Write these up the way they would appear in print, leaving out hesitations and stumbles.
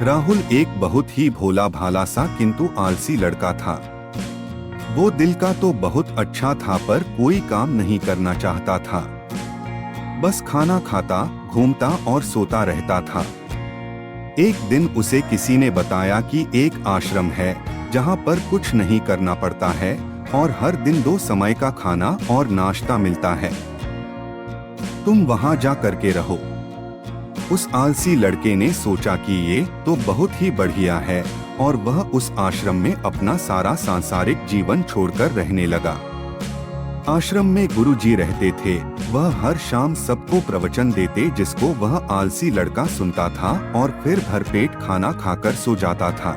राहुल एक बहुत ही भोला भाला सा किंतु आलसी लड़का था। वो दिल का तो बहुत अच्छा था पर कोई काम नहीं करना चाहता था। बस खाना खाता, घूमता और सोता रहता था। एक दिन उसे किसी ने बताया कि एक आश्रम है जहाँ पर कुछ नहीं करना पड़ता है और हर दिन 2 समय का खाना और नाश्ता मिलता है। तुम वहाँ जा करके रहो। उस आलसी लड़के ने सोचा कि ये तो बहुत ही बढ़िया है और वह उस आश्रम में अपना सारा सांसारिक जीवन छोड़कर रहने लगा। आश्रम में गुरुजी रहते थे। वह हर शाम सबको प्रवचन देते जिसको वह आलसी लड़का सुनता था और फिर भरपेट खाना खाकर सो जाता था।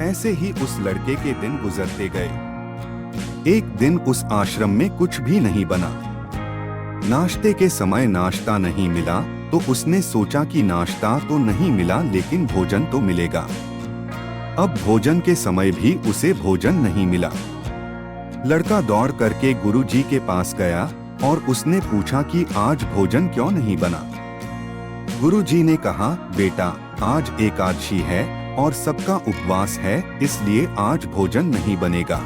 ऐसे ही उस लड़के के दिन गुजरते गए। एक दिन उस आश्रम में कुछ भी नहीं बना। नाश्ते के समय नाश्ता नहीं मिला तो उसने सोचा कि नाश्ता तो नहीं मिला लेकिन भोजन तो मिलेगा। अब भोजन के समय भी उसे भोजन नहीं मिला। लड़का दौड़ करके गुरुजी के पास गया और उसने पूछा कि आज भोजन क्यों नहीं बना। गुरुजी ने कहा, बेटा आज एकादशी है और सबका उपवास है, इसलिए आज भोजन नहीं बनेगा।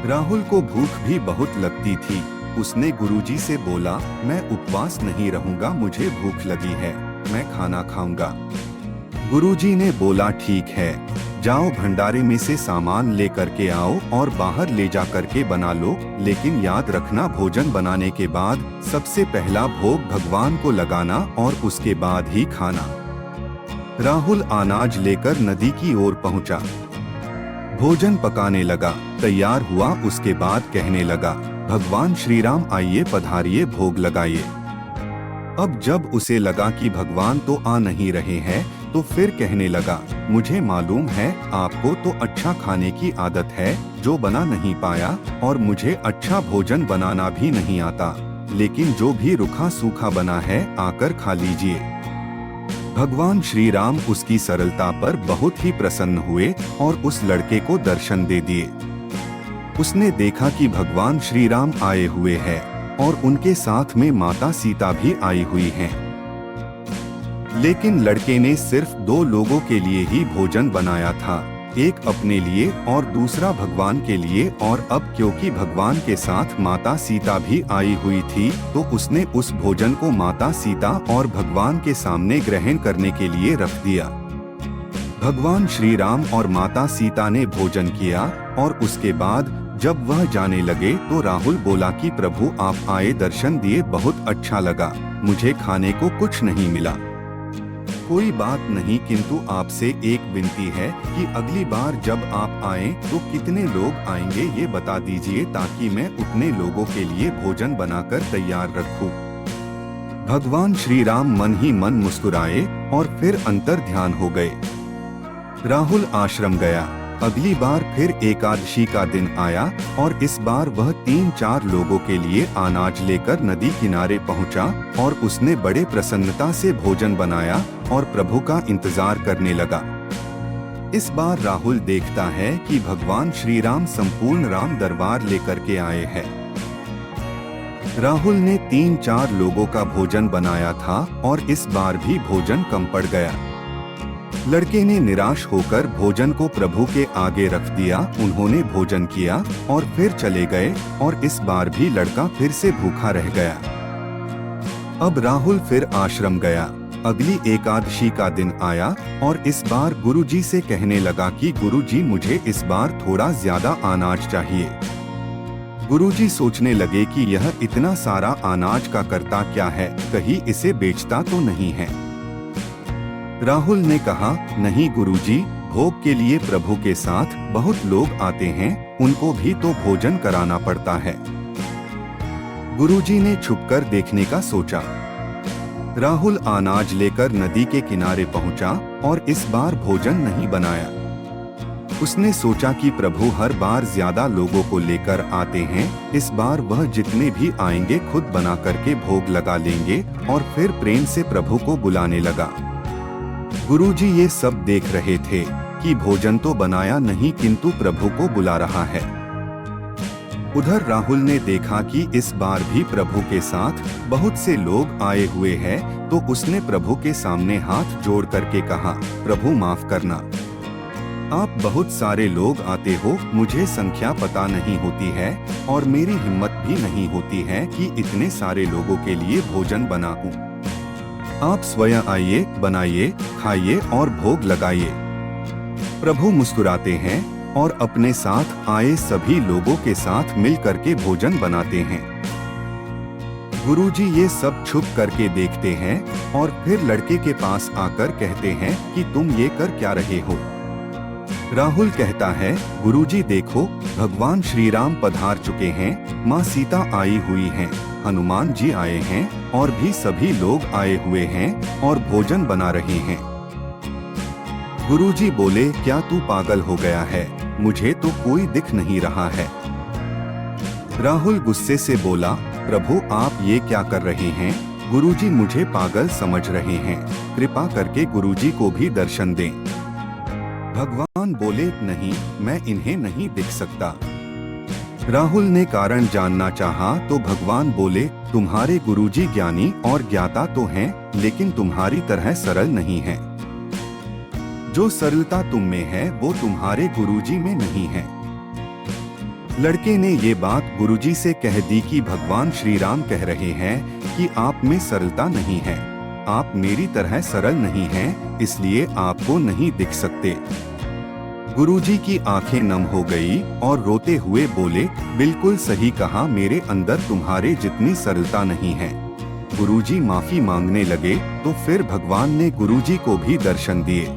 राहुल को भूख भी बहुत लगती थी। उसने गुरुजी से बोला, मैं उपवास नहीं रहूंगा, मुझे भूख लगी है, मैं खाना खाऊंगा। गुरुजी ने बोला, ठीक है, जाओ भंडारे में से सामान ले करके आओ और बाहर ले जा करके बना लो, लेकिन याद रखना भोजन बनाने के बाद सबसे पहला भोग भगवान को लगाना और उसके बाद ही खाना। राहुल अनाज लेकर नदी की ओर पहुंचा। भोजन पकाने लगा, तैयार हुआ, उसके बाद कहने लगा, भगवान श्री राम आइए पधारिए, भोग लगाइए। अब जब उसे लगा कि भगवान तो आ नहीं रहे हैं तो फिर कहने लगा, मुझे मालूम है आपको तो अच्छा खाने की आदत है जो बना नहीं पाया और मुझे अच्छा भोजन बनाना भी नहीं आता, लेकिन जो भी रूखा सूखा बना है आकर खा लीजिए। भगवान श्री राम उसकी सरलता पर बहुत ही प्रसन्न हुए और उस लड़के को दर्शन दे दिए। उसने देखा कि भगवान श्री राम आए हुए हैं और उनके साथ में माता सीता भी आई हुई हैं। लेकिन लड़के ने सिर्फ 2 लोगों के लिए ही भोजन बनाया था, एक अपने लिए और दूसरा भगवान के लिए। और अब क्योंकि भगवान के साथ माता सीता भी आई हुई थी तो उसने उस भोजन को माता सीता और भगवान के सामने ग्रहण करने के लिए रख दिया। भगवान श्री राम और माता सीता ने भोजन किया और उसके बाद जब वह जाने लगे तो राहुल बोला कि प्रभु आप आए, दर्शन दिए, बहुत अच्छा लगा, मुझे खाने को कुछ नहीं मिला। कोई बात नहीं, किंतु आपसे एक विनती है कि अगली बार जब आप आएं तो कितने लोग आएंगे ये बता दीजिए ताकि मैं उतने लोगों के लिए भोजन बनाकर तैयार रखूं। भगवान श्री राम मन ही मन मुस्कुराए और फिर अंतर ध्यान हो गए। राहुल आश्रम गया। अगली बार फिर एकादशी का दिन आया और इस बार वह 3-4 लोगों के लिए अनाज लेकर नदी किनारे पहुंचा और उसने बड़े प्रसन्नता से भोजन बनाया और प्रभु का इंतजार करने लगा। इस बार राहुल देखता है कि भगवान श्री राम संपूर्ण राम दरबार लेकर के आए हैं। राहुल ने 3-4 लोगों का भोजन बनाया था और इस बार भी भोजन कम पड़ गया। लड़के ने निराश होकर भोजन को प्रभु के आगे रख दिया। उन्होंने भोजन किया और फिर चले गए और इस बार भी लड़का फिर से भूखा रह गया। अब राहुल फिर आश्रम गया। अगली एकादशी का दिन आया और इस बार गुरुजी से कहने लगा कि गुरुजी मुझे इस बार थोड़ा ज्यादा अनाज चाहिए। गुरुजी सोचने लगे कि यह इतना सारा अनाज का करता क्या है, कहीं इसे बेचता तो नहीं है। राहुल ने कहा, नहीं गुरुजी, भोग के लिए प्रभु के साथ बहुत लोग आते हैं, उनको भी तो भोजन कराना पड़ता है। गुरुजी ने छुपकर देखने का सोचा। राहुल अनाज लेकर नदी के किनारे पहुंचा और इस बार भोजन नहीं बनाया। उसने सोचा कि प्रभु हर बार ज्यादा लोगों को लेकर आते हैं, इस बार वह जितने भी आएंगे खुद बना करके भोग लगा लेंगे और फिर प्रेम से प्रभु को बुलाने लगा। गुरुजी ये सब देख रहे थे कि भोजन तो बनाया नहीं किंतु प्रभु को बुला रहा है। उधर राहुल ने देखा कि इस बार भी प्रभु के साथ बहुत से लोग आए हुए हैं, तो उसने प्रभु के सामने हाथ जोड़ करके कहा, प्रभु माफ करना, आप बहुत सारे लोग आते हो, मुझे संख्या पता नहीं होती है और मेरी हिम्मत भी नहीं होती है कि इतने सारे लोगों के लिए भोजन बनाऊं। आप स्वयं आइए, बनाइए, खाइए और भोग लगाइए। प्रभु मुस्कुराते हैं और अपने साथ आए सभी लोगों के साथ मिल करके भोजन बनाते हैं। गुरुजी ये सब छुप करके देखते हैं और फिर लड़के के पास आकर कहते हैं कि तुम ये कर क्या रहे हो। राहुल कहता है, गुरुजी देखो, भगवान श्री राम पधार चुके हैं, माँ सीता आई हुई हैं, हनुमान जी आए हैं और भी सभी लोग आए हुए हैं और भोजन बना रहे हैं। गुरुजी बोले, क्या तू पागल हो गया है, मुझे तो कोई दिख नहीं रहा है। राहुल गुस्से से बोला, प्रभु आप ये क्या कर रहे हैं, गुरुजी मुझे पागल समझ रहे हैं, कृपा करके गुरुजी को भी दर्शन दें। भगवान बोले, नहीं, मैं इन्हें नहीं दिख सकता। राहुल ने कारण जानना चाहा तो भगवान बोले, तुम्हारे गुरुजी ज्ञानी और ज्ञाता तो हैं, लेकिन तुम्हारी तरह सरल नहीं है। जो सरलता तुम में है वो तुम्हारे गुरुजी में नहीं है। लड़के ने ये बात गुरुजी से कह दी कि भगवान श्री राम कह रहे हैं कि आप में सरलता नहीं है, आप मेरी तरह सरल नहीं हैं, इसलिए आपको नहीं दिख सकते। गुरुजी की आंखें नम हो गई और रोते हुए बोले, बिल्कुल सही कहा, मेरे अंदर तुम्हारे जितनी सरलता नहीं है। गुरुजी माफी मांगने लगे तो फिर भगवान ने गुरुजी को भी दर्शन दिए।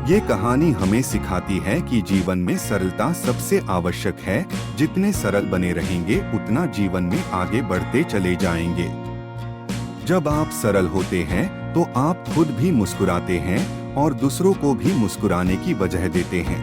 ये कहानी हमें सिखाती है कि जीवन में सरलता सबसे आवश्यक है। जितने सरल बने रहेंगे उतना जीवन में आगे बढ़ते चले जाएंगे। जब आप सरल होते हैं तो आप खुद भी मुस्कुराते हैं और दूसरों को भी मुस्कुराने की वजह देते हैं।